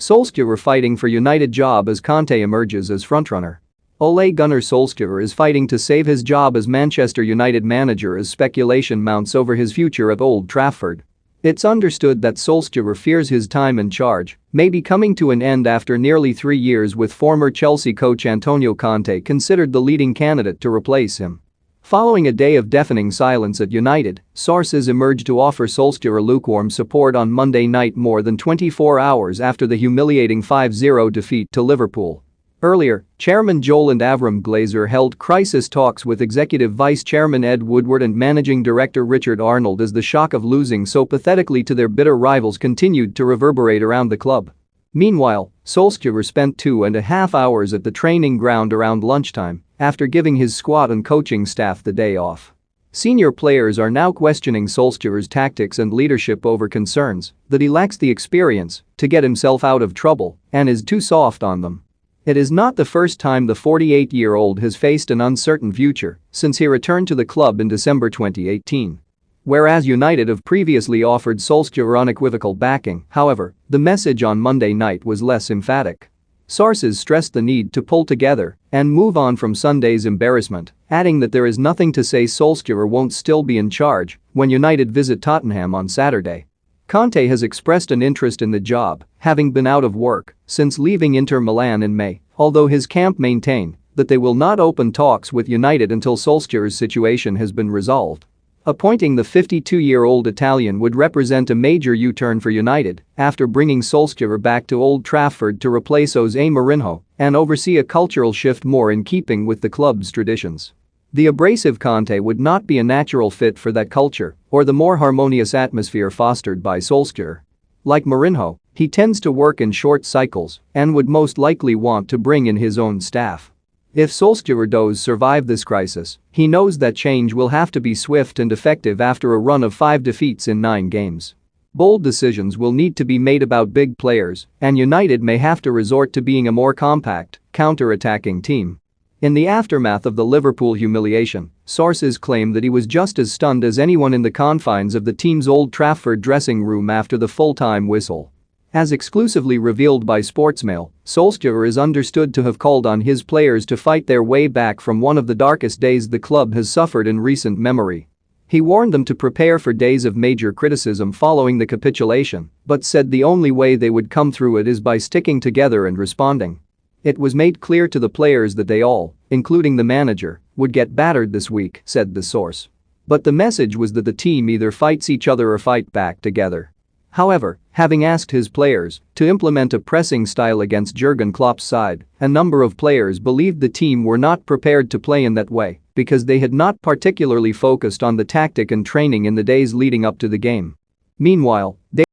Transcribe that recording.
Solskjaer fighting for United job as Conte emerges as frontrunner. Ole Gunnar Solskjaer is fighting to save his job as Manchester United manager as speculation mounts over his future at Old Trafford. It's understood that Solskjaer fears his time in charge may be coming to an end after nearly 3 years, with former Chelsea coach Antonio Conte considered the leading candidate to replace him. Following a day of deafening silence at United, sources emerged to offer Solskjaer lukewarm support on Monday night, more than 24 hours after the humiliating 5-0 defeat to Liverpool. Earlier, Chairman Joel and Avram Glazer held crisis talks with Executive Vice Chairman Ed Woodward and Managing Director Richard Arnold as the shock of losing so pathetically to their bitter rivals continued to reverberate around the club. Meanwhile, Solskjaer spent 2.5 hours at the training ground around lunchtime after giving his squad and coaching staff the day off. Senior players are now questioning Solskjaer's tactics and leadership over concerns that he lacks the experience to get himself out of trouble and is too soft on them. It is not the first time the 48-year-old has faced an uncertain future since he returned to the club in December 2018. Whereas United have previously offered Solskjaer unequivocal backing, however, the message on Monday night was less emphatic. Sources stressed the need to pull together and move on from Sunday's embarrassment, adding that there is nothing to say Solskjaer won't still be in charge when United visit Tottenham on Saturday. Conte has expressed an interest in the job, having been out of work since leaving Inter Milan in May, although his camp maintain that they will not open talks with United until Solskjaer's situation has been resolved. Appointing the 52-year-old Italian would represent a major U-turn for United after bringing Solskjaer back to Old Trafford to replace Jose Mourinho and oversee a cultural shift more in keeping with the club's traditions. The abrasive Conte would not be a natural fit for that culture or the more harmonious atmosphere fostered by Solskjaer. Like Mourinho, he tends to work in short cycles and would most likely want to bring in his own staff. If Solskjaer does survive this crisis, he knows that change will have to be swift and effective after a run of 5 defeats in 9 games. Bold decisions will need to be made about big players, and United may have to resort to being a more compact, counter-attacking team. In the aftermath of the Liverpool humiliation, sources claim that he was just as stunned as anyone in the confines of the team's Old Trafford dressing room after the full-time whistle. As exclusively revealed by Sportsmail, Solskjaer is understood to have called on his players to fight their way back from one of the darkest days the club has suffered in recent memory. He warned them to prepare for days of major criticism following the capitulation, but said the only way they would come through it is by sticking together and responding. It was made clear to the players that they all, including the manager, would get battered this week, said the source. But the message was that the team either fights each other or fight back together. However, having asked his players to implement a pressing style against Jurgen Klopp's side, a number of players believed the team were not prepared to play in that way because they had not particularly focused on the tactic and training in the days leading up to the game. Meanwhile, they